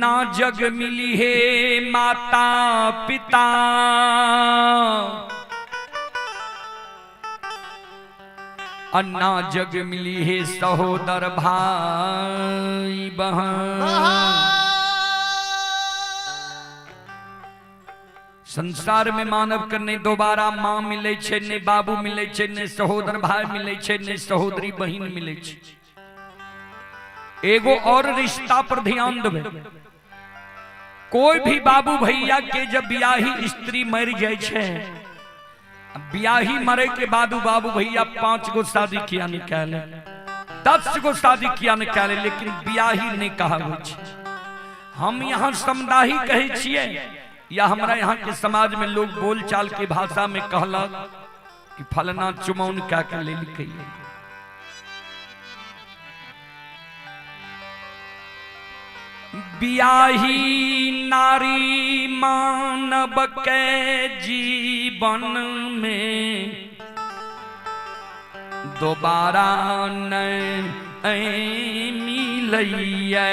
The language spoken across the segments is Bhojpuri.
अन्ना जग मिली है माता पिता, अन्ना जग मिली है सहोदर भाई बहन। संसार में मानव के नहीं दोबारा माँ मिले छे, नहीं बाबू मिले छे, नहीं सहोदर भाई मिले छे, नहीं सहोदरी बहन मिले छे। एगो और रिश्ता पर ध्यान देवे। कोई भी बाबू भैया के जब ब्याही स्त्री मर जाए छे, ब्याही मरे के बाद बाबू भैया 5 गो शादी किया निकाले, 10 गो शादी किया निकाले, लेकिन ब्याही नहीं कहा हो छे। हम यहाँ समुदाही कहे छिए या हमारा यहाँ के समाज में लोग बोल चाल के भाषा में कहला कि फलना चुमौन क्या कर ले लिखे। ब्याही नारी मानव के जीवन में दोबारा नहीं मिलैया।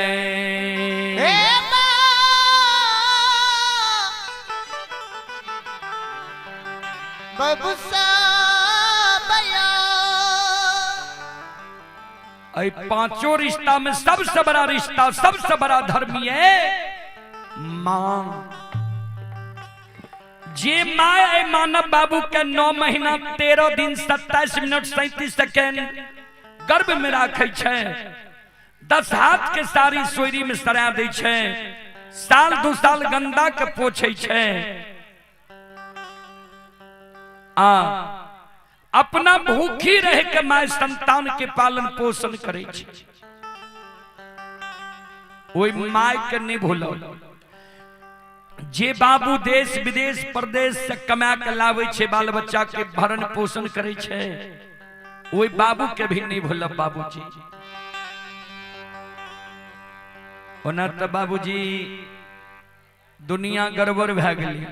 पांचों रिश्ता में सबसे बड़ा रिश्ता, सबसे बड़ा धर्म है मां। जे माँ मानव बाबू के 9 महीना 13 दिन 27 मिनट 37 सेकेंड गर्भ में रखे छे, 10 हाथ के सारी सोयरी में सरा दे छे, साल 2 साल गंदा के पोछे छे, अपना भूखी रह के माय संतान के पालन पोषण करे छे। ओई माय के नहीं भूलो। जे बाबू देश विदेश प्रदेश से कमा के लावे छे, बाल बच्चा के भरण पोषण करे छे, ओई बाबू के भी नहीं भूलब। बाबूजी ओना तो बाबूजी दुनिया गड़बड़ भए गेली।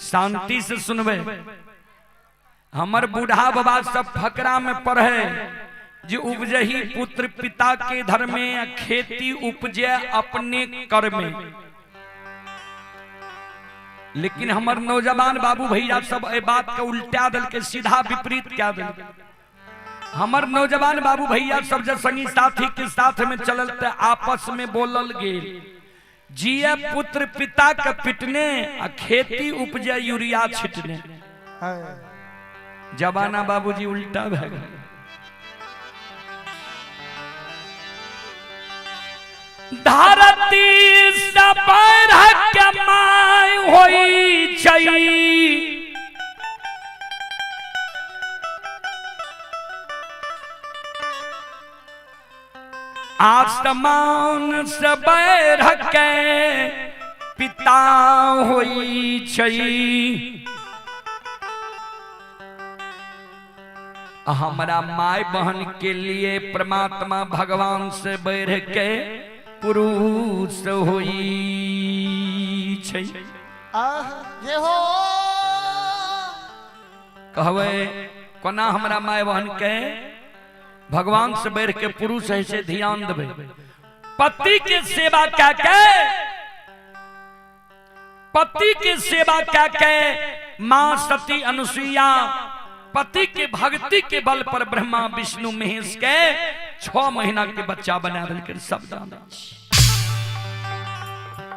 शांति से सुनबे। हमर बूढ़ा बाबा सब फकरा में पढ़े जे उपजही पुत्र पिता के धर्म में, खेती उपजे अपने कर में। लेकिन हमर नौजवान बाबू भैया सब ए बात के उल्टा दल के सीधा विपरीत क्या दल। हमर नौजवान बाबू भैया सब जब संगी साथी के साथ में चलल ते आपस में बोलल गेल, जिए पुत्र पिता के पिटने आ खेती उपजे यूरिया छिटने। जबाना बाबूजी उल्टा भए गेल। धरती से पैर के माय होई छई, आसमान से पैर के पिता होई छई। हमारा माय बहन के लिए परमात्मा भगवान से बढ़ के पुरुष होई छै। जे हो कहवे कोना हमरा माय बहन के भगवान से बढ़ के पुरुष है से ध्यान देवे। पति के सेवा क्या के, पति के सेवा क्या के मां सती अनुसुईया पति के भक्ति के बल पर ब्रह्मा विष्णु महेश के 6 महीना के बच्चा बना दिल सब दान।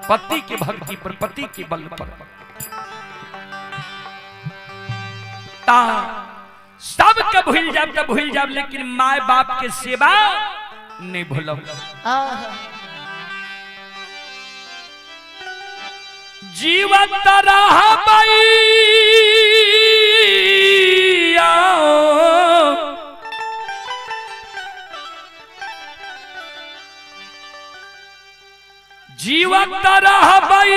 पति के भक्ति पर, पति के बल पर ता सब के भूल जाब तो भूल जाब, लेकिन माय बाप के सेवा नहीं भूलब। जीवत रहबई जीवत रहबई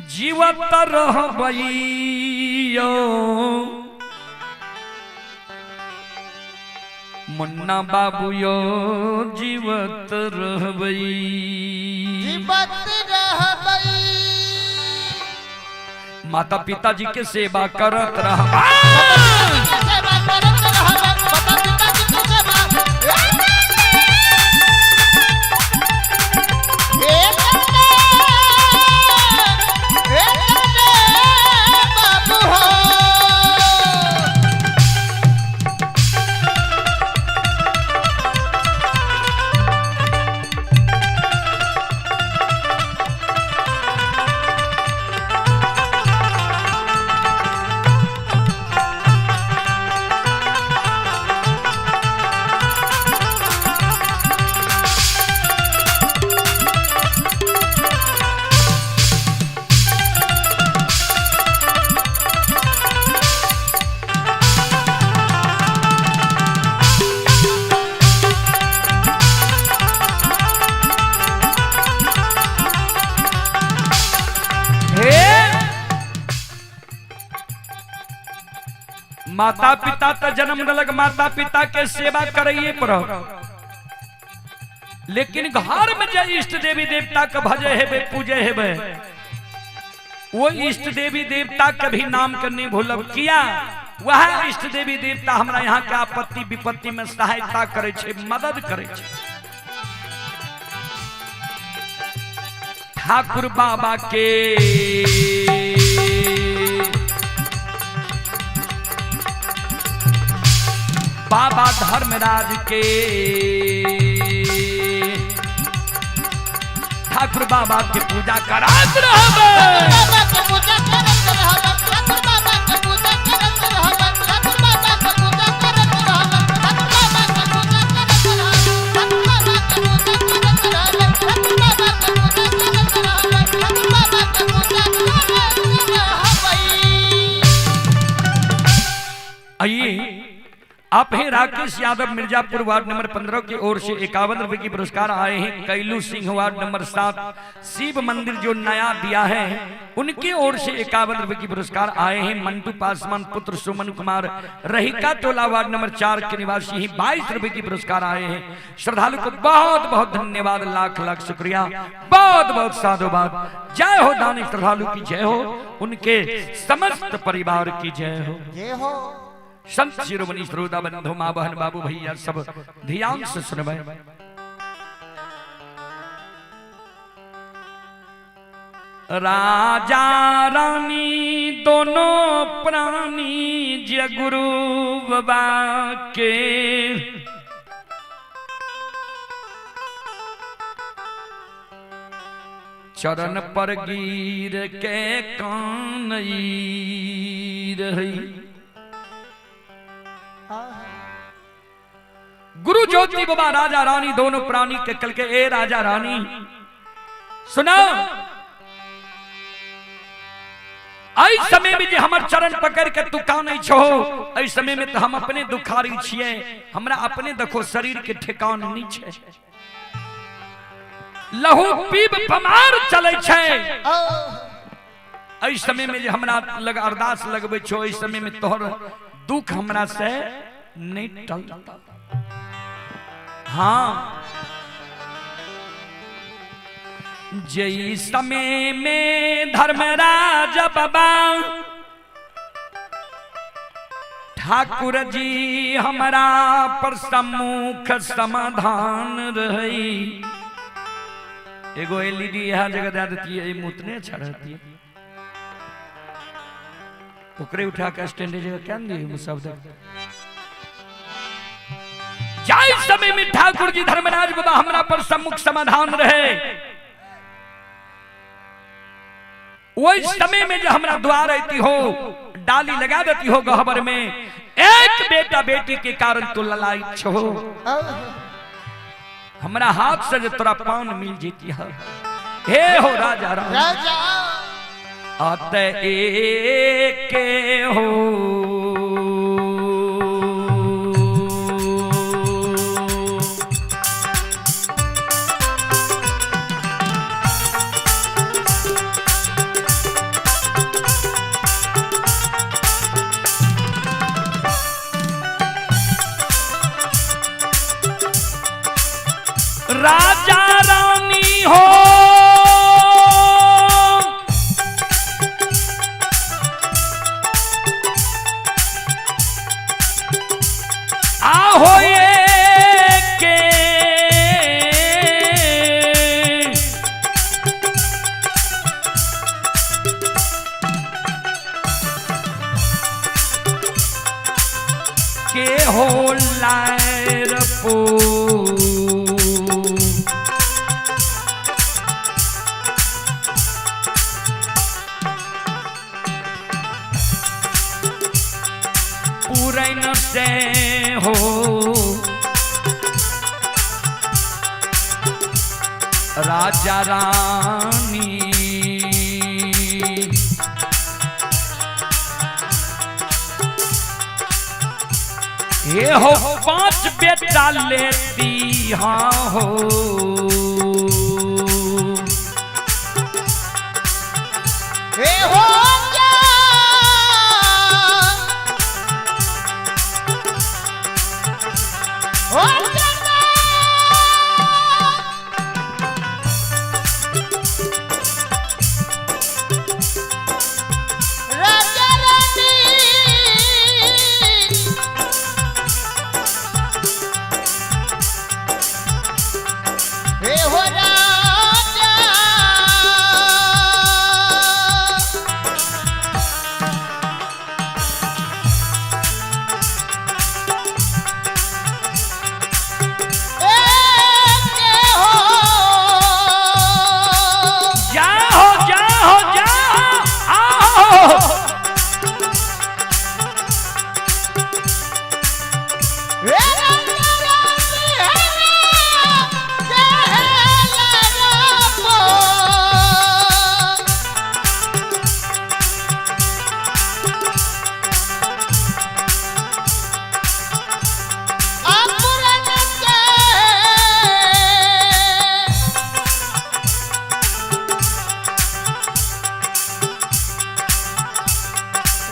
जीवत रहबई मुन्ना बाबू यो जीवत रहबई, जीवत रहबई। माता पिता जी के सेवा करत रहबई। माता पिता तो जन्म दलक, माता पिता के सेवा करिए पर, लेकिन घर में जो इष्ट देवी देवता के भजे हेबे पूजे हेबे, वो इष्ट देवी देवता के भी नाम करने भूलब किया। वह इष्ट देवी देवता हमरा यहाँ के आपत्ति विपत्ति में सहायता करे छे, मदद करे छे। ठाकुर बाबा के बाबा धर्मराज के ठाकुर बाबा की पूजा करात रहबे, बाबा के पूजा करत रहबे, ठाकुर बाबा के पूजा करत रहबे, ठाकुर बाबा के पूजा करत रहबे, ठाकुर बाबा के पूजा करत रहबे, ठाकुर बाबा के पूजा करत रहबे, ठाकुर बाबा के पूजा करत रहबे, ठाकुर बाबा के पूजा करत रहबे। आइए आप हैं राकेश यादव मिर्जापुर वार्ड नंबर 15 की ओर से 51 रुपए की पुरस्कार आए हैं। कैलू सिंह वार्ड नंबर 7 शिव मंदिर जो नया दिया है उनकी ओर से 51 रुपए की पुरस्कार आए हैं। मंटू पासवान पुत्र सुमन कुमार रहिका टोला वार्ड नंबर 4 के निवासी ही 22 रुपए की पुरस्कार आए हैं। श्रद्धालु को बहुत बहुत धन्यवाद, लाख लाख शुक्रिया, बहुत बहुत साधुवाद। जय हो दानी श्रद्धालु की जय हो, उनके समस्त परिवार की जय हो। जय हो। संत शिरोमणि श्रोता बंधु माँ बहन बाबू भैया सब ध्यान से सुनबे। राजा रानी दोनों प्राणी जय गुरु बाबा के, चरण पर गिर के कानई रही। गुरु ज्योति बाबा राजा रानी दोनों प्राणी के कल के, ए राजा रानी सुना, आई समय में जो हमार चरण पकड़ के तू कान छो, आई समय में तो हम अपने दुखारी छिए, हमरा अपने देखो शरीर के ठिकान नहीं छे, लहू पीब पमार चले छे। आई समय में जो हमरा लग अरदास लगबे छो, इस समय में तोहर दुख हमरा से नहीं टलता। हाँ जय समय में धर्मराज बाबा ठाकुर जी हमारा पर सम्मुख समाधान रही। एगो एलईडी यहाँ जगह दे देती है, मुतने अच्छा रहती है, ओकरे उठा के स्टैंड जगह क्या दिए शब्द। जाय समय में ठाकुर जी धर्मराज बाबा हमरा पर सम्मुख समाधान रहे, वही समय में जो हमरा द्वार आती हो, डाली लगा देती हो गहबर में, एक बेटा बेटी के कारण तो ललाई छो, हमरा हाथ से जो तोरा पान मिल जीती है। हे हो राजा राजा आते एक हो, राजा रानी हो आहो के हो लायर पो पूरन से हो राजा रानी ये हो 5 बेटा लेती हाँ हो हे हो ओ चंदा राजा रानी हे हो राजा जाओ जाओ जाओ आओ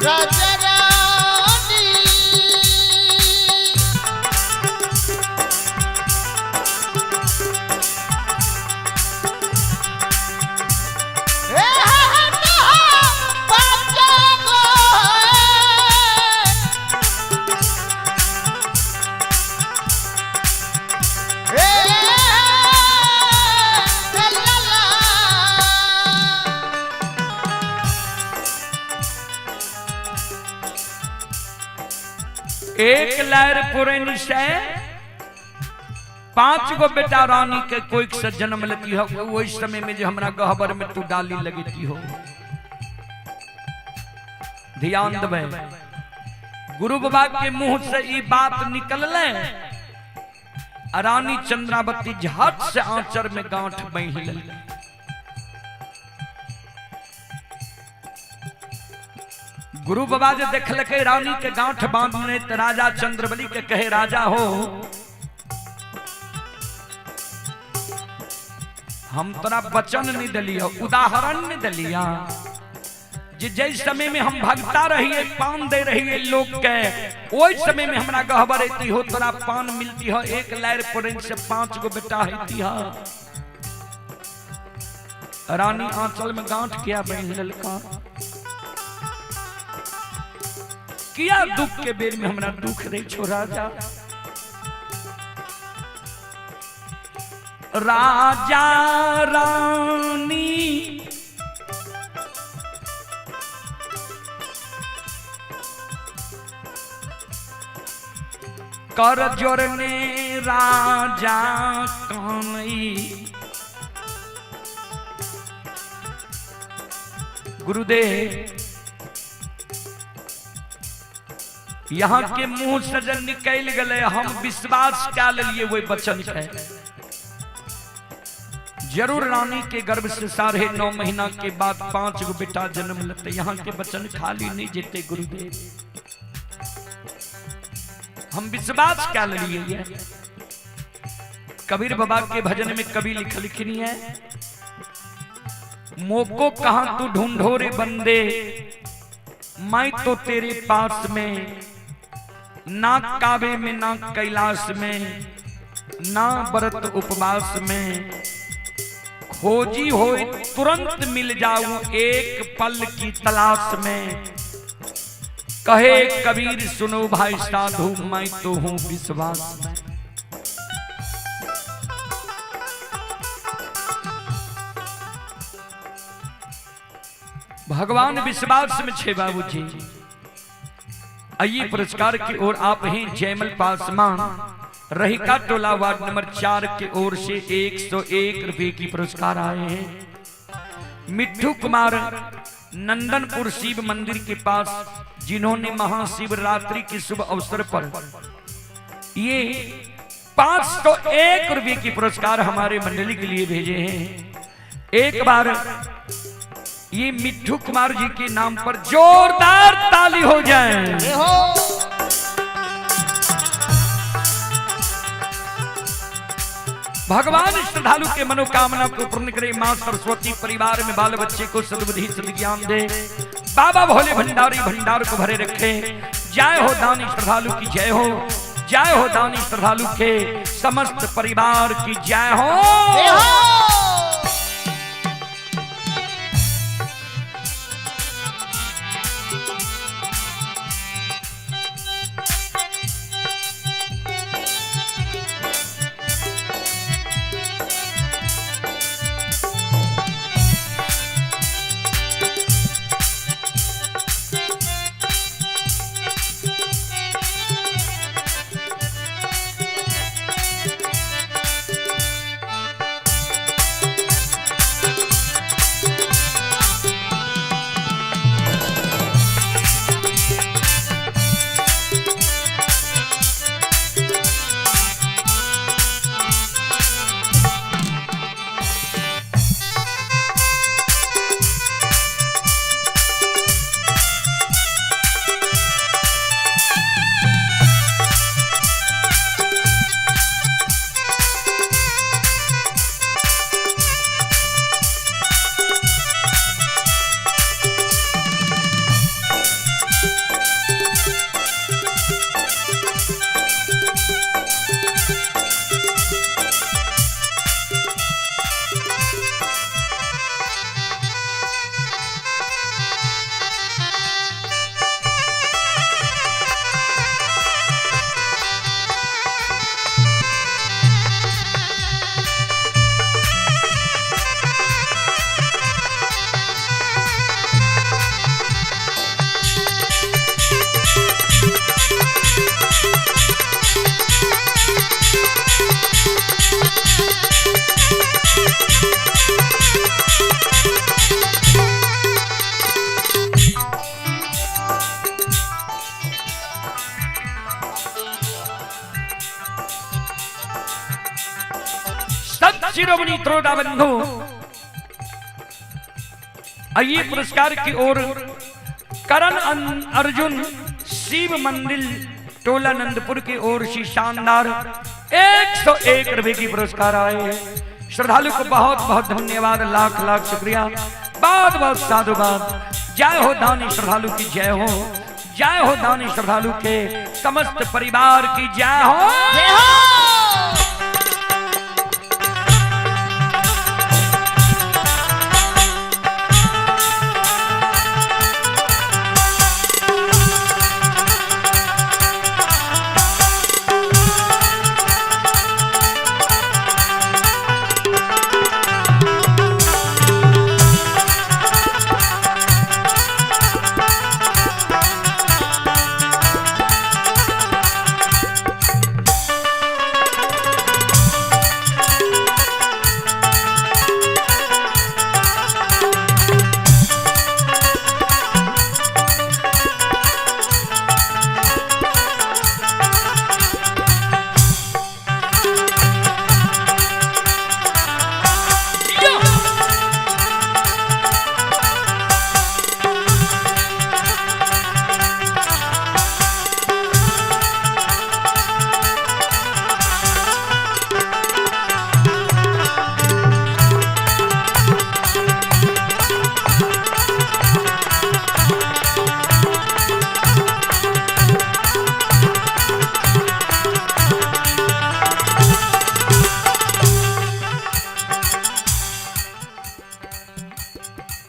राजा रानी एक लहर पुरैन से 5 गो बेटा रानी के कोई से जन्म लेती हो वही समय में जो हमरा गहबर में तू डाली लगती हो। ध्यान देवे गुरु बाबा के मुंह से ई बात निकलले रानी चंद्रावती झट से आंचर में गांठ बांध ले। गुरु बाबा जे देखलके रानी के गांठ बांधने त राजा चंद्रबली के कहे राजा हो हम तोरा वचन नहीं दिलियो उदाहरण नहीं दिलिया जे जै समय में हम भगता रहिए पान दे रहिए लोग के ओई समय में हमरा गहबर एती हो तोरा पान मिलती हो एक लहर पुरैन से 5 गो बेटा हेती हो। रानी आंचल में गांठ किया बांध ललका किया दुख के बेर में हमरा दुख रे छो राजा। राजा रानी कर जोरने राजा कानई गुरुदेव यहाँ के मुंह से जब निकल गए हम विश्वास क्या लिए वही वचन है जरूर रानी के गर्भ से 9.5 महीना के बाद 5 गो बेटा जन्म लेते। यहाँ के वचन खाली नहीं जेते गुरुदेव हम विश्वास क्या लिए है। कबीर बाबा के भजन में कवि लिखनी है मोको कहां तू ढूंढो रे बंदे मैं तो तेरे पास में ना काबे में ना कैलाश में ना व्रत उपवास में खोजी हो तुरंत मिल जाऊं एक पल की तलाश में। कहे कबीर सुनो भाई साधु मैं तो हूं विश्वास में। भगवान विश्वास में छे बाबूजी। आइए पुरस्कार की ओर आप हैं जयमल पासवान रहिका टोला वार्ड नंबर 4 की ओर से 101 रुपए की पुरस्कार आए हैं। मिट्ठू कुमार नंदनपुर शिव मंदिर के पास जिन्होंने महाशिवरात्रि के शुभ अवसर पर ये 501 रुपए की पुरस्कार हमारे मंडली के लिए भेजे हैं। एक बार ये मिट्ठू कुमार जी के नाम पर जोरदार ताली हो जाए। भगवान श्रद्धालु के मनोकामना को पूर्ण करे। मां सरस्वती परिवार में बाल बच्चे को सद्बुद्धि सद्ज्ञान दे। बाबा भोले भंडारी भंडार को भरे रखे। जय हो दानी श्रद्धालु की जय हो। जय हो दानी श्रद्धालु के समस्त परिवार की जय हो। जय हो। शिरोमणि त्रोटा बंधु, आइए पुरस्कार की ओर करण अर्जुन शिव मंदिर टोला नंदपुर की ओर से शानदार 101 रुपए की पुरस्कार आए हैं। श्रद्धालु को बहुत बहुत धन्यवाद, लाख लाख शुक्रिया, बहुत बहुत साधुवाद। जय हो दानी श्रद्धालु की जय हो, जय हो दानी श्रद्धालु के समस्त परिवार की जय हो। जय हो।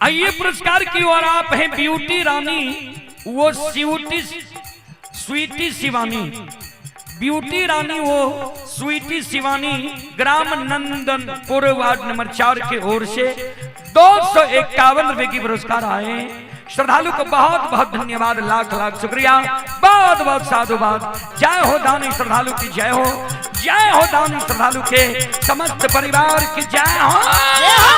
आइए पुरस्कार की ओर आप हैं ब्यूटी रानी, वो स्वीटी शिवानी, ब्यूटी रानी वो sweetie Shivani, gram Nandanpur ward number 4 की ओर से 251 रुपए की पुरस्कार आए। श्रद्धालु को बहुत बहुत धन्यवाद, लाख लाख शुक्रिया, बहुत बहुत साधुवाद। जय हो दानी श्रद्धालु की जय हो, जय हो दानी श्रद्धालु के समस्त परिवार की जय हो। जय हो।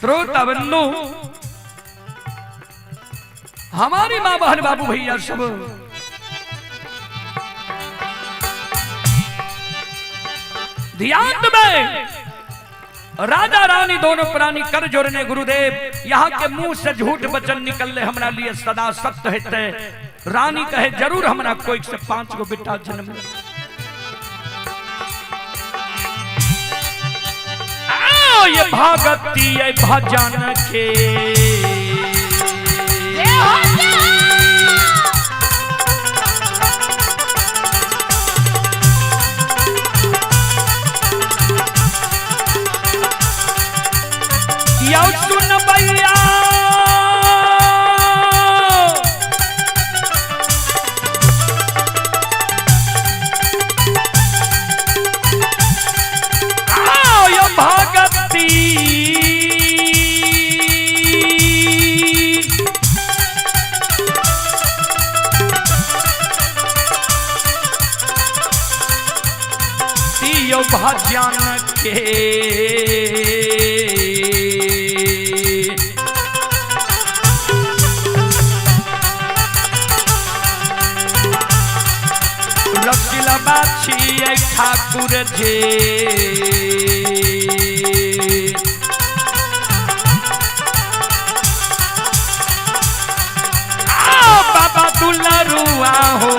श्रोता बंधु, हमारी मां बहन बाबू भैया सब ध्यान में राजा रानी दोनों प्राणी कर जोड़ने गुरुदेव, यहाँ के मुंह से झूठ वचन निकलने हमरा लिए सदा सत्य है। रानी कहे जरूर हमरा कोई से 5 गो बेटा जन्म। ये भागती ये भजन के या सुन भैया भागती दियो भजन के रखिला बाछी ठाकुर जे बाबा दुलरुआ हो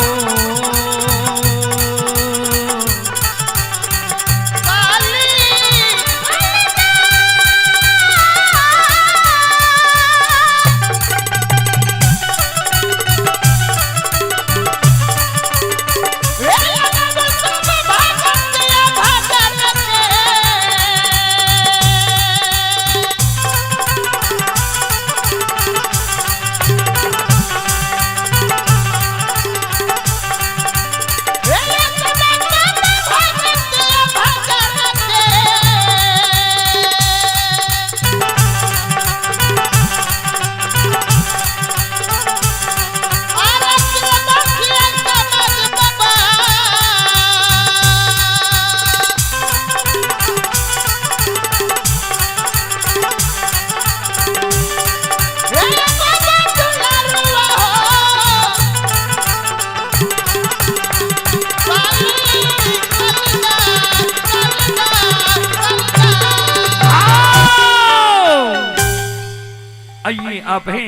आइए आप हैं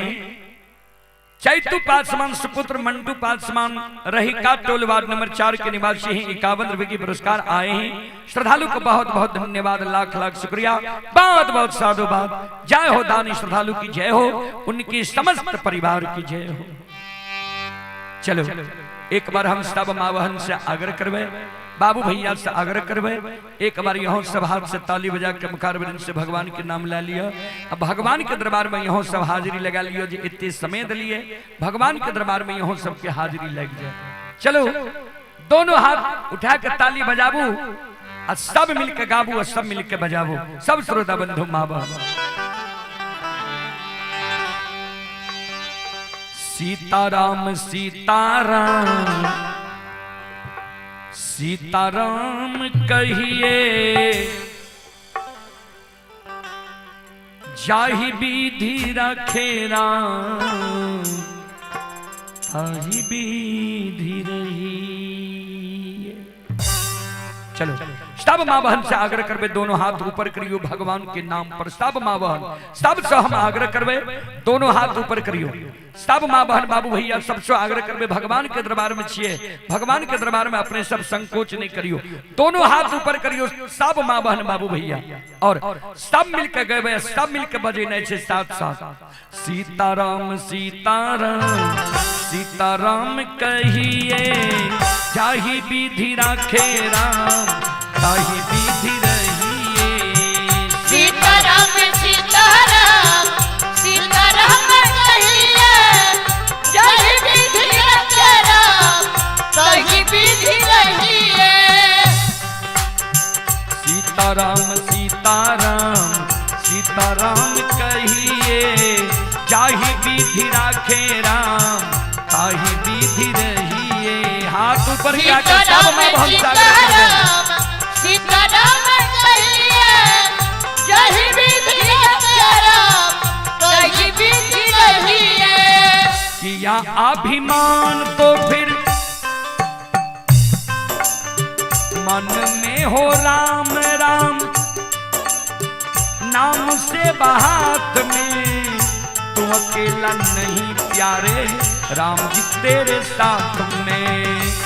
चैतु पासवान सुपुत्र मंटू पासवान रहिका टोल वार्ड नंबर 4 के निवासी हैं। 51 रुपए की पुरस्कार आए हैं। श्रद्धालु को बहुत बहुत धन्यवाद, लाख लाख शुक्रिया, बहुत बहुत साधुवाद। जय हो दानी श्रद्धालु की जय हो, उनकी समस्त परिवार की जय हो। चलो एक बार हम सब मां बहन से आग्रह करवे, बाबू भैया से आग्रह करवे, एक बार यहाँ सब हाथ से ताली बजा के मुखारबिंद से भगवान के नाम ले लिया। अब भगवान के दरबार में यहाँ सब हाजिरी लगा लियो जी, इतने समय दिलिए भगवान के दरबार में यहाँ सबके हाजिरी लग जाए। चलो दोनों हाथ उठा के ताली बजाबू और सब मिलके गाबू और सब मिलके बजाबू, सब श्रोता बंधु माँ बहन। सीताराम सीताराम सीताराम कहिए, जाहि विधि रखे राम, ताहि विधि रहिए। चलो सब माँ बहन से आग्रह करवे, दोनों हाथ ऊपर करियो भगवान के नाम पर। सब माँ बहन सब से हम आग्रह करवे, दोनों हाथ ऊपर करियो। सब माँ बहन बाबू भैया सबसे आग्रह करवे, भगवान के दरबार में छिए, भगवान के दरबार में अपने सब संकोच नहीं करियो, दोनों हाथ ऊपर करियो। सब माँ बहन बाबू भैया और सब मिलकर गए, सब मिलकर बजे नहीं छे साथ साथ। सीताराम सीताराम सीताराम कहिए, जाहि विधि राखे राम, ताहि विधि रहिए। सीताराम सीताराम सीताराम कहिए, जाहि विधि रखे राम, ताहि विधि रहिए। सीताराम सीताराम सीताराम कहिए, जाहि विधि राखे राम, ताहि विधि रहिए। हाथ ऊपर ही आकर सब मां बहन सीताराम कहिए, जाहि विधि रखे राम, किया अभिमान तो फिर मन में हो राम राम, नाम से बहात में तू अकेला नहीं प्यारे, राम जी तेरे साथ में।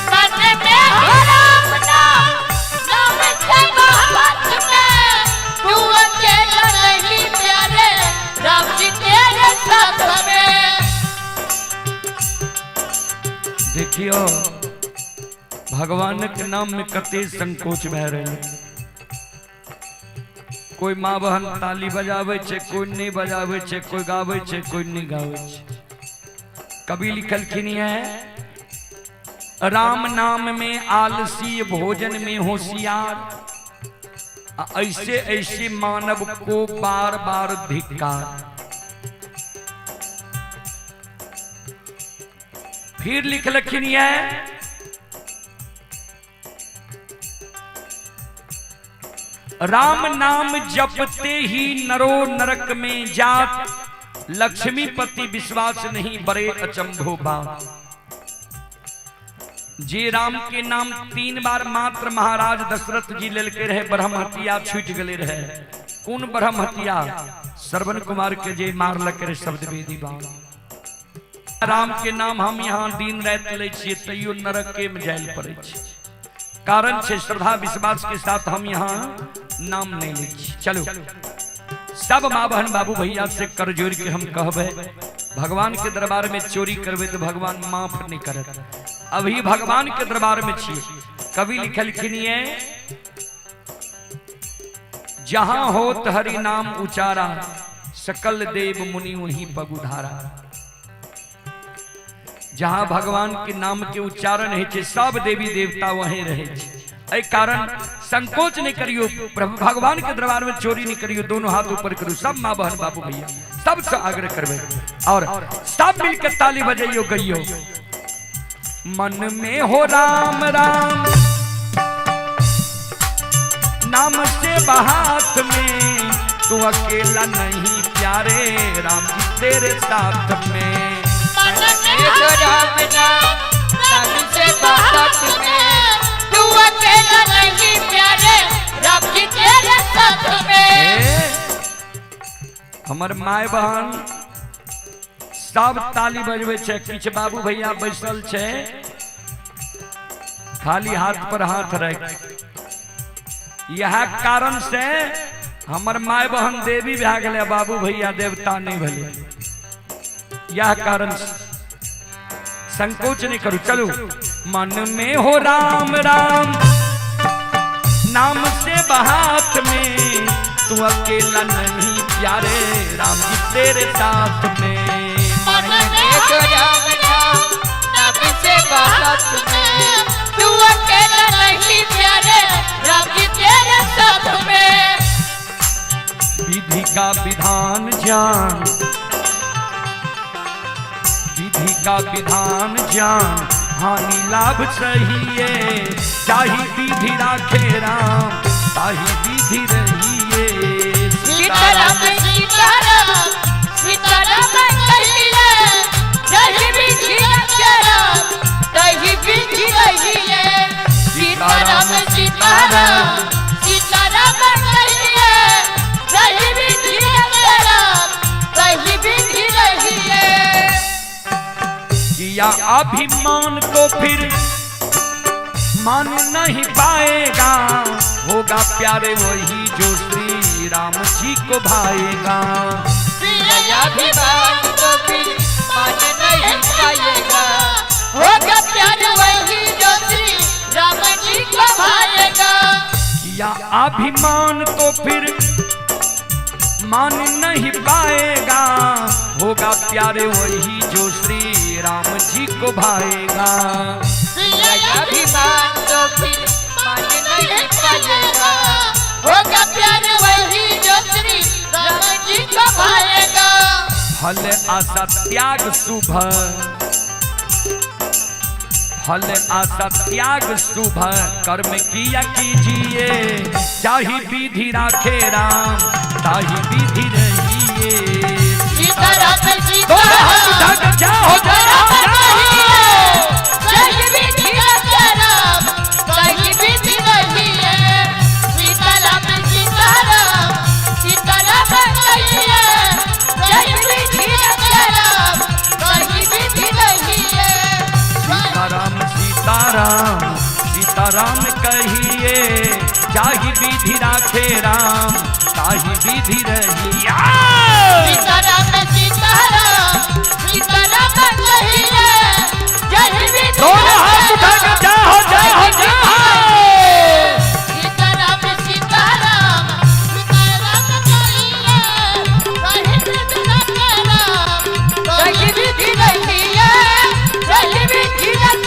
मन में हो राम नाम, नाम से बहात में तू अकेला नहीं प्यारे, राम जी तेरे साथ में। देखियो भगवान के नाम में कते संकोच बह रहे। कोई माँ बहन ताली बजावे छे, कोई नहीं बजावे छे, कोई गावे छे, कोई नहीं गावे छे। कवि लिखलखिन है, राम नाम में आलसी भोजन में होशियार, ऐसे ऐसे मानव को बार बार धिक्कार। फिर लिखलखिन है, राम नाम जपते ही नरो नरक में जात, लक्ष्मीपति विश्वास नहीं बड़े अचंभो बात। जे राम के नाम 3 बार मात्र महाराज दशरथ जी लेके रहे, ब्रह्म हत्या छूट गले रहे। कौन ब्रह्म हत्या? श्रवण कुमार के जे मार लग रहे शब्द वेदी बाण। राम के नाम हम यहाँ दिन रात ले छिए, तैयो नरक के में जाइल पड़े छे। कारण छे श्रद्धा विश्वास के साथ हम यहाँ नाम नहीं ले छी। चलो सब माँ बहन बाबू भैया से कर जोड़ के हम कहबे, भगवान के दरबार में चोरी करबे तो भगवान माफ नहीं करत। अभी भगवान के दरबार में छिए। कवि लिखलखिन है, जहां होत हरि नाम उचारा, सकल देव मुनि वहीं पगुधारा। जहां भगवान के नाम के उच्चारण है, सब देवी देवता वहीं रहे। ऐ कारण संकोच नहीं करियो, भगवान के दरबार में चोरी नहीं करियो, दोनों हाथ ऊपर करो। सब माँ बहन बाबू भैया सबसे आग्रह करबे और सब मिलकर ताली बजाइयो, गइयो। मन में हो राम राम, नाम से बहात में तू अकेला नहीं प्यारे, राम जी तेरे साथ में। मन में हो राम नाम, नाम से बहात में तू अकेला नहीं प्यारे, राम जी तेरे साथ में। हमर माय बहन सब ताली बजबे छे, किछ बाबू भैया बैसल छे खाली हाथ पर हाथ रख। यह कारण से हमर माय बहन देवी भए गेले, बाबू भैया देवता नहीं भेले। यह कारण से संकोच नहीं करू। चलो मन में हो राम राम, नाम से बहात में तू अकेला नहीं प्यारे, राम जी तेरे साथ में। मन में हो राम नाम, नाम से बहात में तू अकेला नहीं प्यारे, राम जी तेरे साथ में। विधि का विधान जान, विधि का विधान जान, हानि लाभ सहिए, चाही विधि राखे राम, ताही विधि रहिए। सीताराम सीताराम सीताराम कहिए, जही विधि राखे राम, तही विधि रहिए। सीताराम सीताराम सीताराम कहिए, जही विधि राखे राम, तही विधि रहिए। किया अभिमान तो फिर मान नहीं पाएगा, होगा प्यारे वही जो श्री राम जी को भाएगा। अभिमान तो फिर मान नहीं पाएगा, होगा प्यारे वही जो श्री राम जी को भाएगा। किया अभिमान तो फिर मान नहीं पाएगा, होगा प्यारे वही जो श्री राम जी को भाएगा। अभिमान तो फिर मान नहीं पाएगा, होगा प्यारे वही जो श्री राम जी को भाएगा। फल आशा त्याग शुभ, फल आशा त्याग शुभ, कर्म किया कीजिए, चाही विधि राखे राम, ताही विधि रहिए। सीताराम दोनों हाथ उठा कर जाओ, जाओ, ताही विधि रहिया। सीताराम सीताराम सीताराम कहिए जय विधि दोनों हाथ उठा के जय हो जय हो जय हो। सीताराम सीताराम सीताराम कहिए जय विधि राम जय विधि रहिए जय विधि राम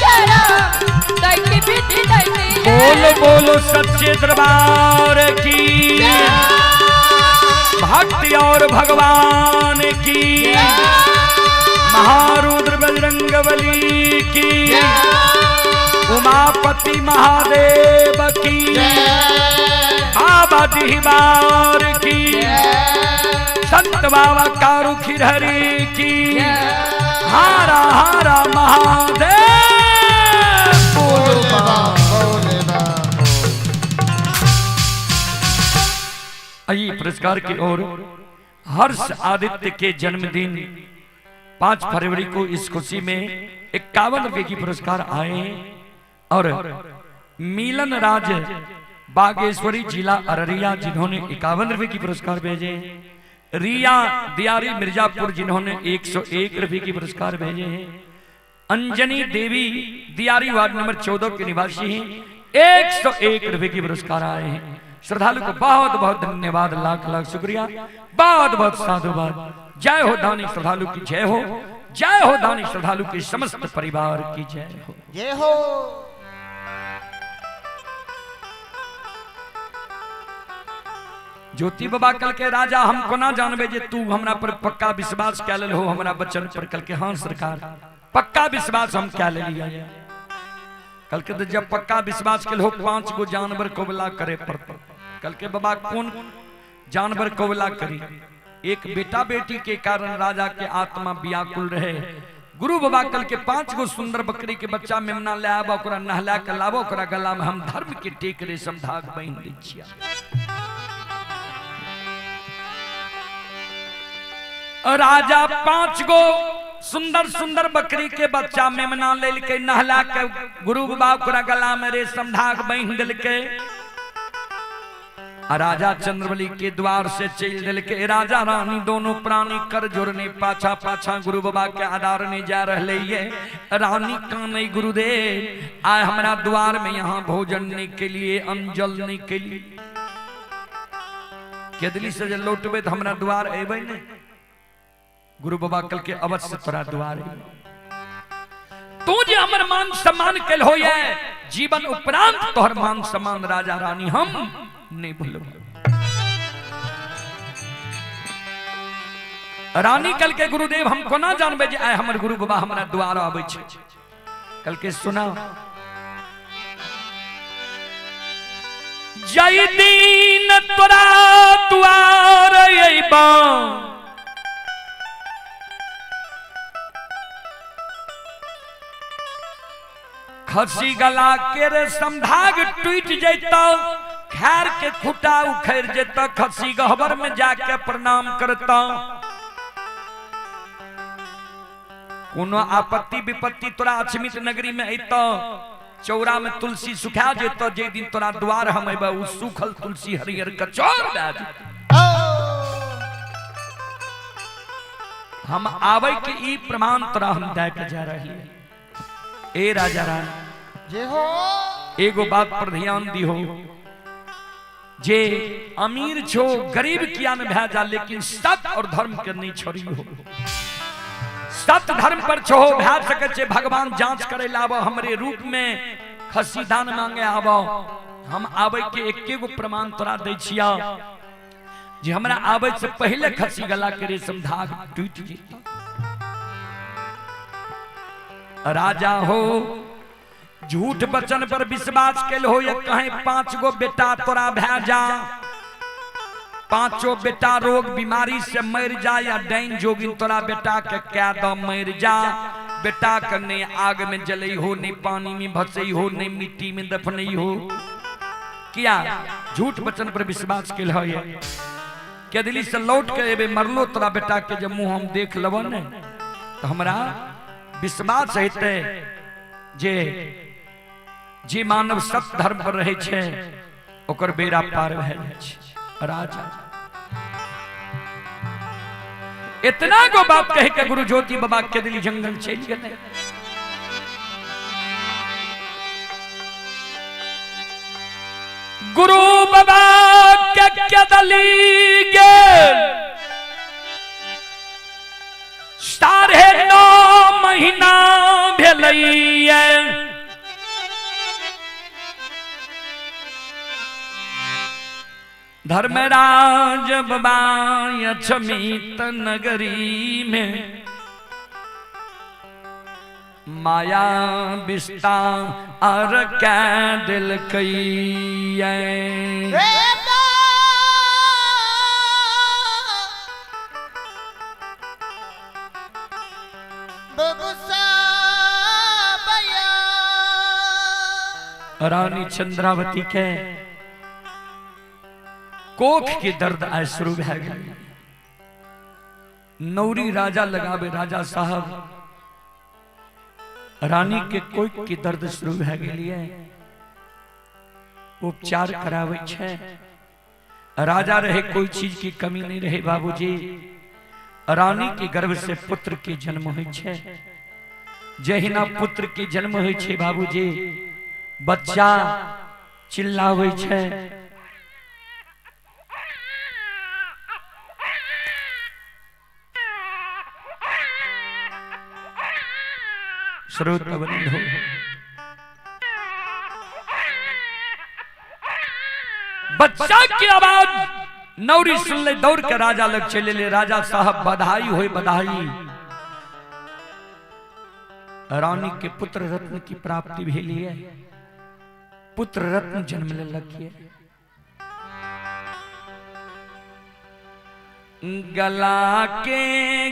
जय विधि रहिए। बोलो बोलो सच्चे दरबार की भक्ति और भगवान की महारुद्र बजरंगबली की उमापति महादेव की बाबा डिहबार की संत बाबा कारू खिरहरी की हारा हारा महादेव बोलो बाबा। आइए पुरस्कार की ओर। हर्ष आदित्य के जन्मदिन 5 फरवरी को इस खुशी में 51 रुपए की पुरस्कार आए और मिलन राज बागेश्वरी जिला अररिया जिन्होंने 51 रुपए की पुरस्कार भेजे। रिया दियारी मिर्जापुर जिन्होंने 101 रुपए की पुरस्कार भेजे हैं। अंजनी देवी दियारी वार्ड नंबर 14 के निवासी हैं, 101 रुपए की पुरस्कार आए हैं। श्रद्धालु को बहुत बहुत धन्यवाद, लाख लाख शुक्रिया, बहुत बहुत साधुवाद। जय हो दानी श्रद्धालु की जय हो, जय हो दानी श्रद्धालु के समस्त परिवार की जय हो, जय हो। ज्योति बाबा कल के राजा हमको ना जानबे जे तू हमरा पर पक्का विश्वास क्या ले हो हमरा बच्चन पर। कल के हाँ सरकार पक्का विश्वास हम क्या ले लिया। कल के तो जब पक्का विश्वास के हो 5 गो जानवर कोबला करे पड़ता। कल के बाबा कौन जानवर कोबला करी। एक बेटा बेटी के कारण राजा के आत्मा व्याकुल रहे। गुरु बाबा कल के 5 गो सुंदर बकरी के बच्चा मेमना ले आबा, ओकरा नहला के लाबो, ओकरा गला में हम धर्म के टेक रेशम धाग बांध दै छिया। राजा 5 गो सुंदर सुंदर बकरी के बच्चा मेमना ले के नहला के गुरु बाबा ओकरा गला में रेशम धाग बांध दिल के राजा चंद्रबली के द्वार से चल दिल के। राजा रानी दोनों प्राणी कर जोड़ने पाछा पाछा गुरु बाबा के आधार ने जा रहे ये। रानी काने गुरुदेव आए हमारा द्वार में यहाँ भोजन के लिए अंजलने के लिए। के दिल्ली से जब लौटबे तो हमारा द्वार एबे नहीं। गुरु बाबा कल के अवश्य तोरा द्वार तू जे हमर मान सम्मान कल हो ये जीवन उपरांत तोहर मान सम्मान राजा रानी हम नहीं भूलो। रानी कल के गुरुदेव हमको ना जानबे जे आए हमर गुरु बाबा हमरा द्वार आबै छै। कल के सुना जय दीन तोरा द्वार अइबा खसी गला के रेशम धाग टूट जैता, खैर के खुटा उखड़ जैता, खसी गहबर में जाके प्रणाम करता। कोनो आपत्ति विपत्ति तोरा अचमित नगरी में अइता, चौरा में तुलसी सुखा जेतो। जे दिन तोरा द्वार हम अइबा उ सूखल तुलसी हरियर कचौर भए जेतो। हम आवे के ई प्रमाण तोरा हम दे के जा रही है। ए राजा रानी जय हो। एगो बात पर ध्यान दी हो, जे अमीर छो गरीब किया न भे जा, लेकिन सत्य और धर्म के नहीं छोड़ी हो। सत्य धर्म पर छो भे सके छे। भगवान जांच करे लाबो हमरे रूप में खसी दान मांगे आबो। हम आवे के एके गो प्रमाण तोरा दै छिया जे हमरा आवे से पहले खसी गला के रेशम धाग टूट जेता। राजा हो झूठ बचन पर विश्वास कैल हो ये कहीं 5 गो बेटा तोरा भे जा, 5 बेटा रोग बीमारी से मर जा, या डाइन जोगिन तोरा बेटा के क्या दो मर जा। बेटा के नहीं आग में जलई हो, नहीं पानी में भसई हो, नहीं मिट्टी में दफनई हो। क्या झूठ बचन पर विश्वास कैल हो ये के दिल्ली से लौट के एबे मरलो तोरा बेटा के जब मुंह हम देख लेबो ने तो हमरा विश्वास हेते जे जे मानव सत्य धर्म पर रहे छे ओकर बेड़ा पार भए जाय छे। राजा इतना को बात कहे के गुरु ज्योति बाबा के दिली जंगल चल गए। गुरु बाबा के दली गेल 9.5 महीना भेलैया। धर्मराज बाबा अछमीत नगरी में माया विस्तार कै दिल कई। रानी चंद्रावती के कोख के दर्द आय शुरू भै गई। नौरी राजा लगावे राजा साहब रानी के कोख के दर्द शुरू भै गेलिए उपचार करावे छे। राजा रहे कोई चीज की कमी नहीं रहे बाबूजी। रानी के गर्भ से पुत्र के जन्म होय छे। जहिना पुत्र के जन्म होय छे बाबूजी बच्चा चिल्लावे छे। श्रोत बंधु बच्चा की आवाज नौरी सुन ले दौड़ के राजा लग चले ले। राजा साहब बधाई होए बधाई। रानी के पुत्र रत्न की प्राप्ति भेली है। पुत्र रत्न जन्म ले लगिए। गला के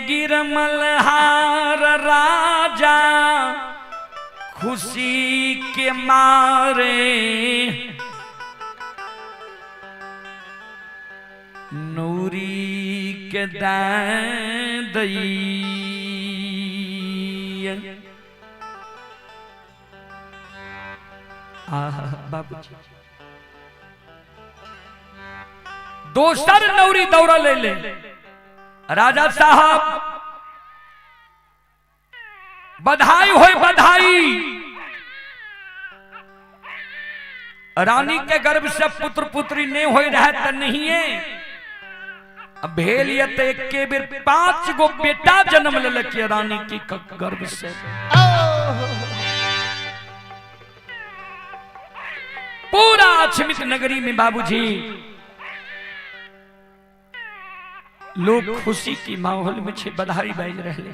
गिरमल हार राजा खुशी के मारे नूरी के दई। बाबूजी दोसर नौरी दौड़ा ले ले। राजा साहब बधाई होए बधाई। रानी के गर्भ से पुत्र पुत्री ने होए रहे त नहीं है। अब भेलिए तो एक के बेर 5 गो बेटा जन्म ले लके रानी की गर्भ से। पूरा अछमित नगरी में बाबूजी लोग खुशी की माहौल में छे बधाई बाज रहे।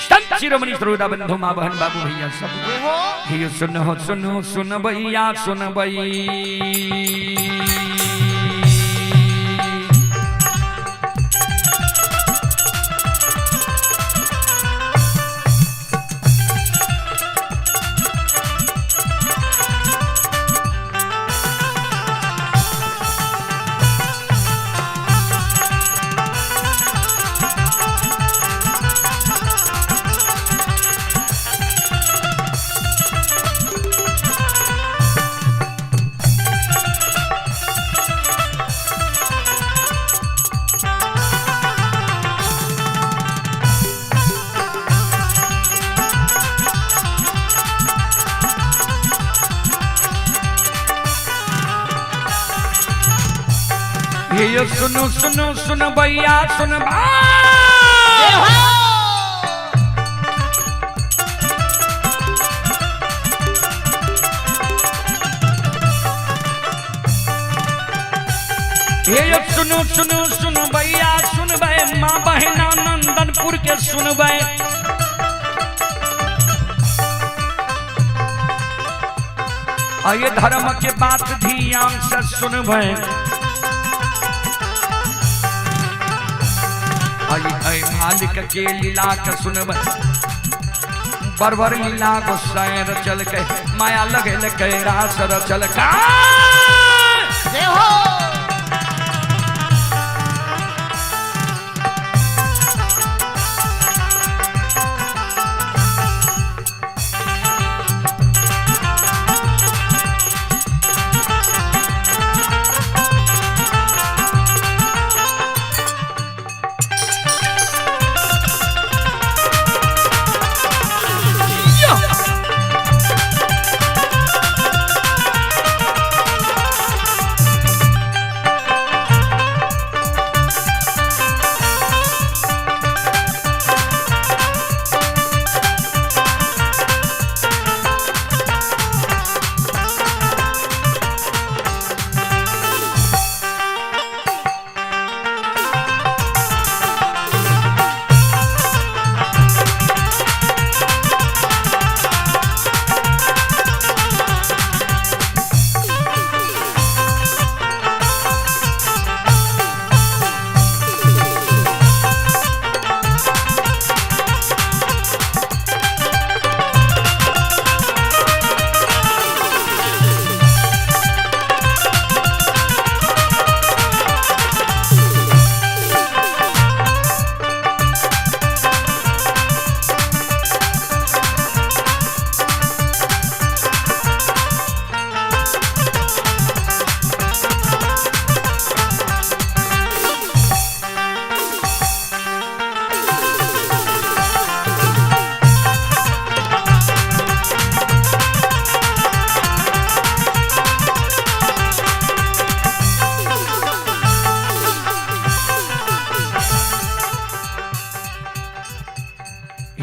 संत शिरोमणि सरोदा बंधु मां बहन बाबू भैया सब हियो सुनो सुनो सुन भैया सुन भई। ये सुनो सुनो सुन भैया सुन ये सुनो सुनो सुन भैया सुन भाई माँ बहना नंदनपुर के सुन भाई। ये धर्म के बात ध्यान से सुन भाई। आई मालिक के लीला के सुनब बरबर लीला को सैर चल के माया लगे लगे रास चल का।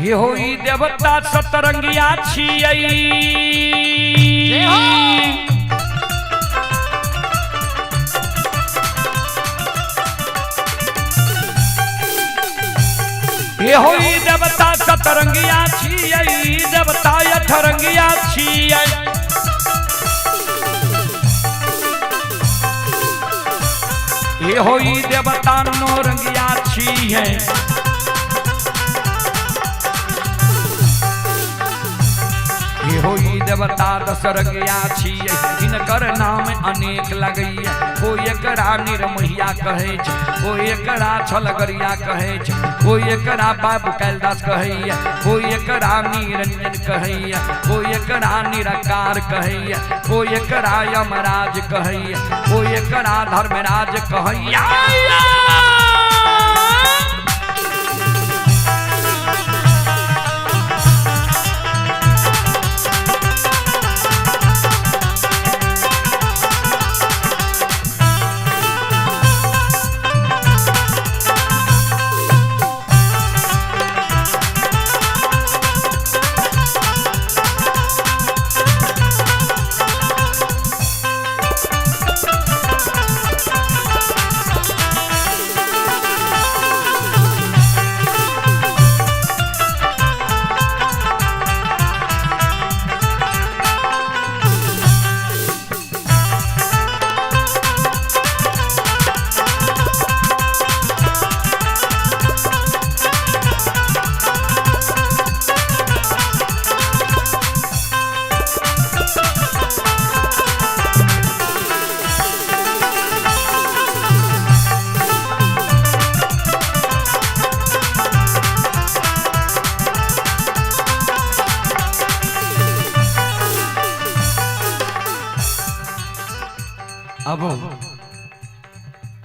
ये होई देवता सतरंगिया छियै ये होई देवता सतरंगिया छियै देवता अठरंगिया छियै ये होई देवता नौरंगिया छियै ये होई देवता दशरंगिया छियै इनकर नाम अनेक लगैया कोई एकरा निरमहिया कहै छै कोई एकरा छलगरिया कहै छै कोई एकरा बाबू कैलाश कहैया कोई एकरा निरंजन कहैया कोई एकरा निराकार कहैया कोई एकरा यमराज कहैया कोई एकरा धर्मराज कहैया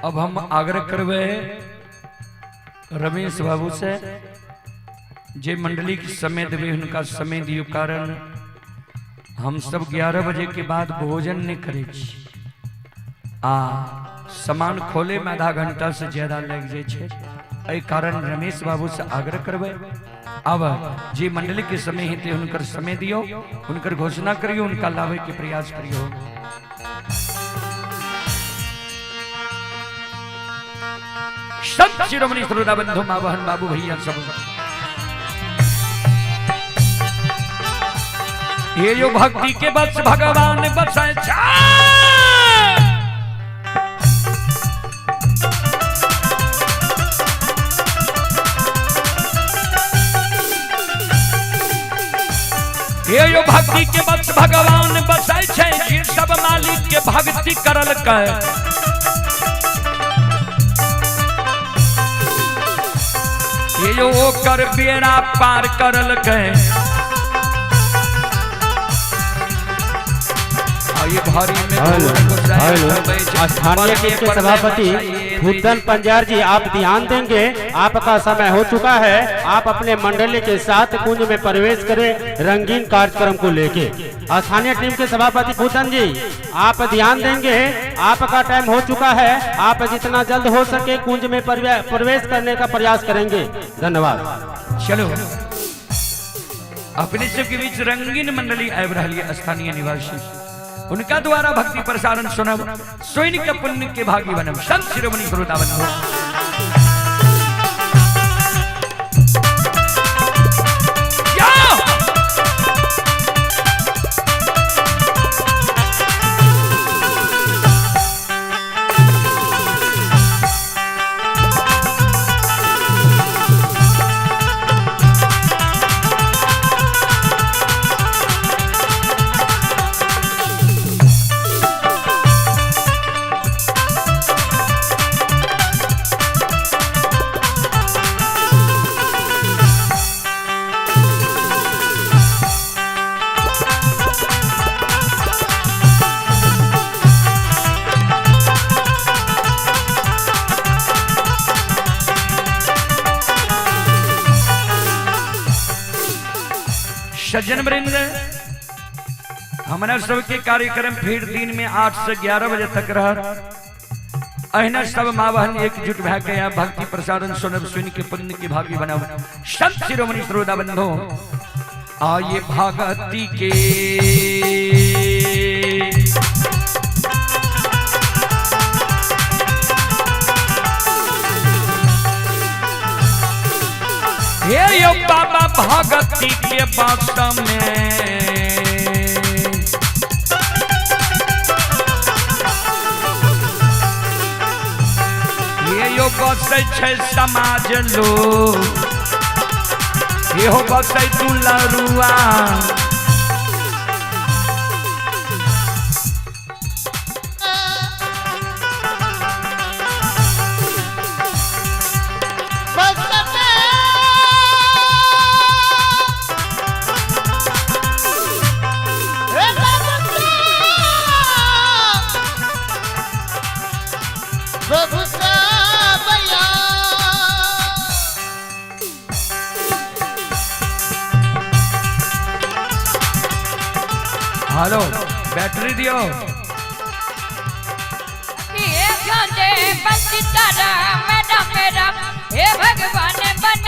अब हम आग्रह करवे रमेश बाबू से जे मंडली के समय देवे उनका समय दियो कारण हम सब 11 बजे के बाद भोजन नहीं करे सामान खोले में आधा घंटा से ज्यादा लग जाए कारण रमेश बाबू से आग्रह करवे अब जे मंडली के समय हेते उनकर समय दियो उनकर घोषणा करियो उनका लावे के प्रयास करियो। संत शिरोमणि श्रोता बंधु माँ बहन बाबू भैया सब ये जो भक्ति के बस भगवान बसाए ये जो भक्ति के बस भगवान बसाए छै जे सब मालिक के भक्ति करल कर ये जो कर बेड़ा पार करल गए स्थानीय टीम के सभापति भूतन पंजार जी आप ध्यान देंगे आपका समय हो चुका है आप अपने मंडली के साथ कुंज में प्रवेश करें रंगीन कार्यक्रम को लेके। स्थानीय टीम के सभापति भूतन जी आप ध्यान देंगे आपका टाइम हो चुका है आप जितना जल्द हो सके कुंज में प्रवेश करने का प्रयास करेंगे। धन्यवाद। चलो अपने सबके बीच रंगीन मंडली आब रही स्थानीय निवासी उनका द्वारा भक्ति प्रसारण सुनब सोइन के पुण्य के भागी बनब। संत शिरोमणि श्रोता बंधु सज्जन वृंद हमारा सबके कार्यक्रम फिर दिन में 8 से 11 बजे तक रह अहिना सब माँ बहन एकजुट भै के भक्ति प्रसारण सुनब सुन के पुण्य के भागी बनब। संत शिरोमणि श्रोता बंधो आइए भगति के हे यो बाबा भगति के बात में यो बसै छै समाज लोग, यो बसै दुलरुआ हेलो बैटरी दियो हे भगवान बन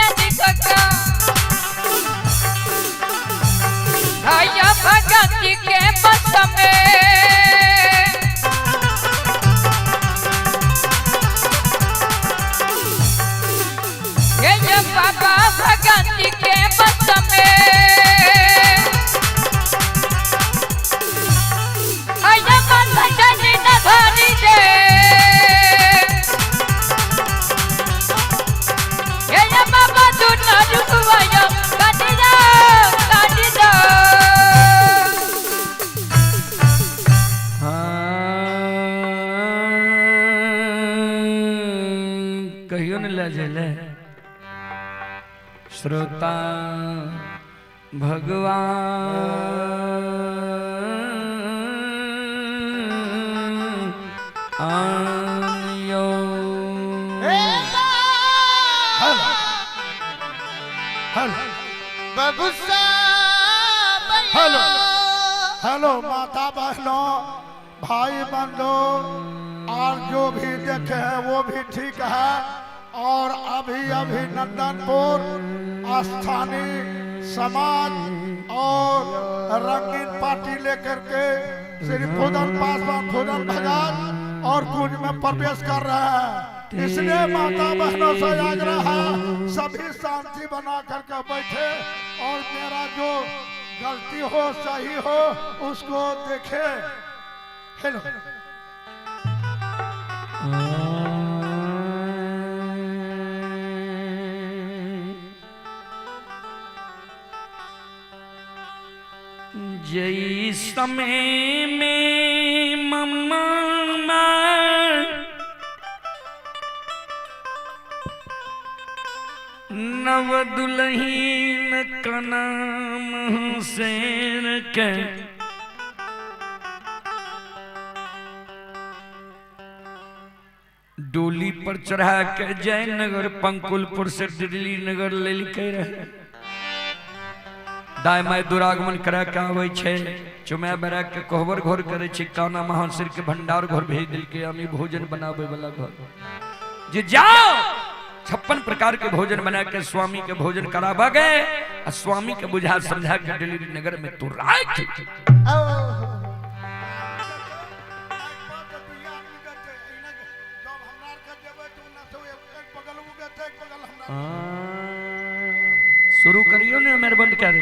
भगति के बस में ये बाबा भगति के बस में कहियो न ले जले श्रोता भगवान आयो। हेलो हेलो माता बहनों भाई बंधु और जो भी देखे हैं वो भी ठीक है। और अभी नंदनपुर स्थानीय समाज और रंगीन पार्टी लेकर के श्री फूदन पासवान फूदन भगत और कुंज में प्रवेश कर रहे हैं। इसलिए माता बहनों से आग्रह है सभी शांति बना करके बैठे और मेरा जो गलती हो सही हो उसको देखे। हेलो जय समय में मम्मा नव दुल्हीन का नाम हुसैन के डोली पर चढ़ा के जयनगर पंकुलपुर से दिल्ली नगर ले के रहे दाय माय दुरागमन करा के आवे छे चुमै बरा के कोहबर घोर करे छी काना महासिर के भंडार घोर भेज दिल के आमी भोजन बनावे वाला घर जे जाओ 56 प्रकार के भोजन बना के स्वामी के भोजन करावा गए और स्वामी के बुझा समझा के दिल्ली नगर में तू राख शुरू करियो ने मेरे बंद कर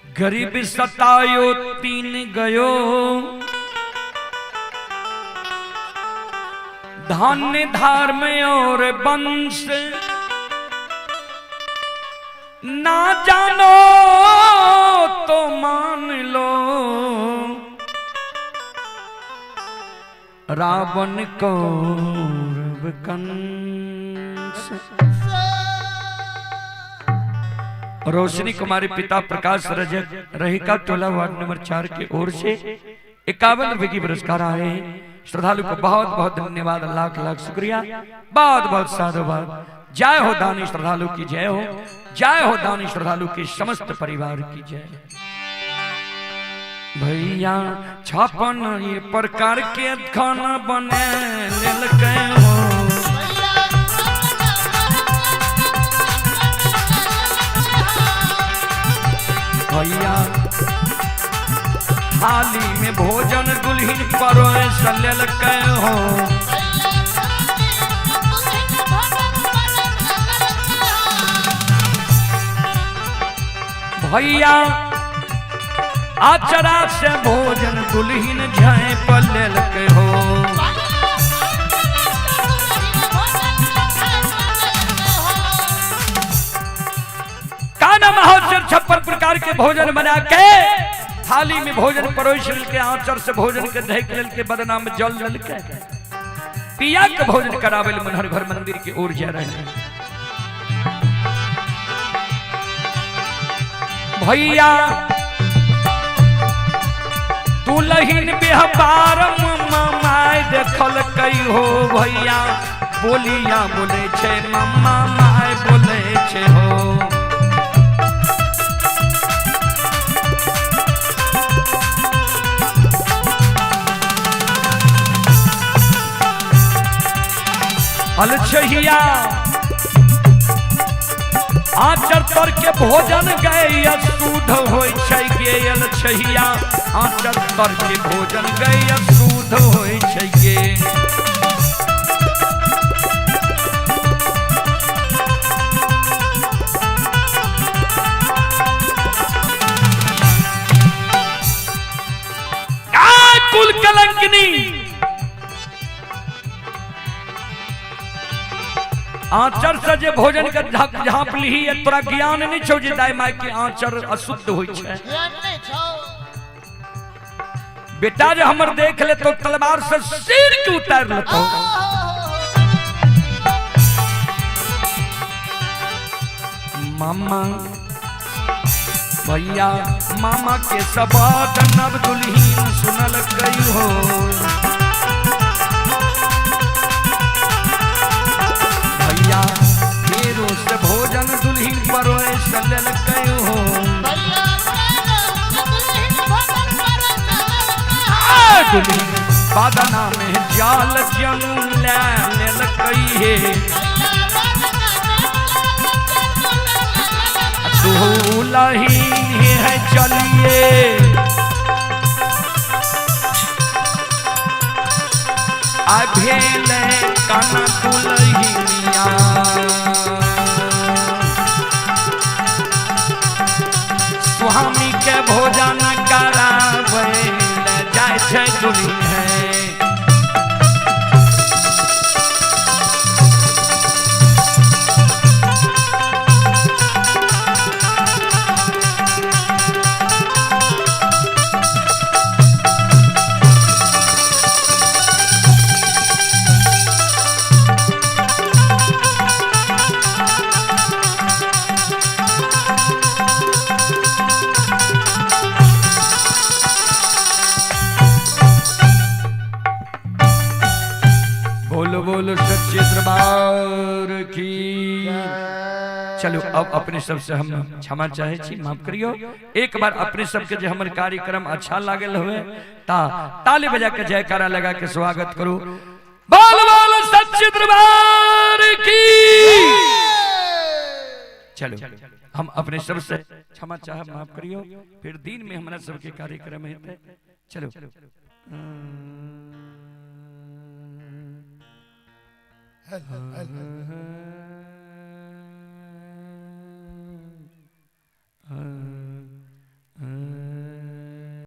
गरीब सतायो तीन गयो धान्य धार में और वंश ना जानो तो मान लो रावण कौरव कंस रोशनी कुमारी पिता प्रकाश रजक रहिका टोला वार्ड नंबर 4 की ओर से 51 रुपए की पुरस्कार आए हैं। श्रद्धालु को बहुत बहुत धन्यवाद, लाख लाख शुक्रिया, बहुत बहुत साधुवाद। जय हो दानी श्रद्धालु की जय हो, जय हो दानी श्रद्धालु के समस्त परिवार की जय। भैया 56 ये प्रकार के खाना बने लेलकै हो, भैया थाली में भोजन दुल्हन परोस लेलकै हो। भैया आचरा से भोजन दुल्हन झाँप लेलकै हो। काना महोत्सव 56 प्रकार के भोजन बना के थाली में भोजन परोस के आचर से भोजन के ढक लेल के बदनाम जल लेल के पिया के भोजन करावे मनहर घर मंदिर की ओर जा रहे हैं। भैया दुल्हन व्यापार माय देखल कई हो, भैया बोलिया बोले छे मम्मा माय बोले छे हो। अलछहिया आचर तर के भोजन गए अशुद्ध होय छै गे, अलछहिया आचर तर के भोजन गए अशुद्ध होय छै गे। कुल कलंकिनी आचर से जे भोजन के झाँप ली तोरा ज्ञान नहीं छौ जे दाई माय के आचर अशुद्ध होय छै। बेटा जे हमर देख ले तो तलवार से सिर के उतार लेतो। मामा भैया मामा के सबात नव दुल्हन सुनल गई हो। भैया फेरो से भोजन दुल्हन परोस लेलकै हो। दुल्हन बादना में जाल जनु लेलकै हे। दुल्हन है चलिए भेले काना दुल्हनिया। स्वामी के भोजन करावे जाय छै दुल्हन। बोलो सच्चे दरबार की। चलो अब अपने सब से हम क्षमा चाहे छी, माफ करियो। एक बार अपने सब के जे हमर कार्यक्रम अच्छा लागल हुए ता ताली बजा के जयकारा लगा के स्वागत करू। बोल बोल सच्चे दरबार की। चलो हम अपने सब से क्षमा चाहे, माफ करियो। फिर दिन में हमारा सबके कार्यक्रम है। चलो hello.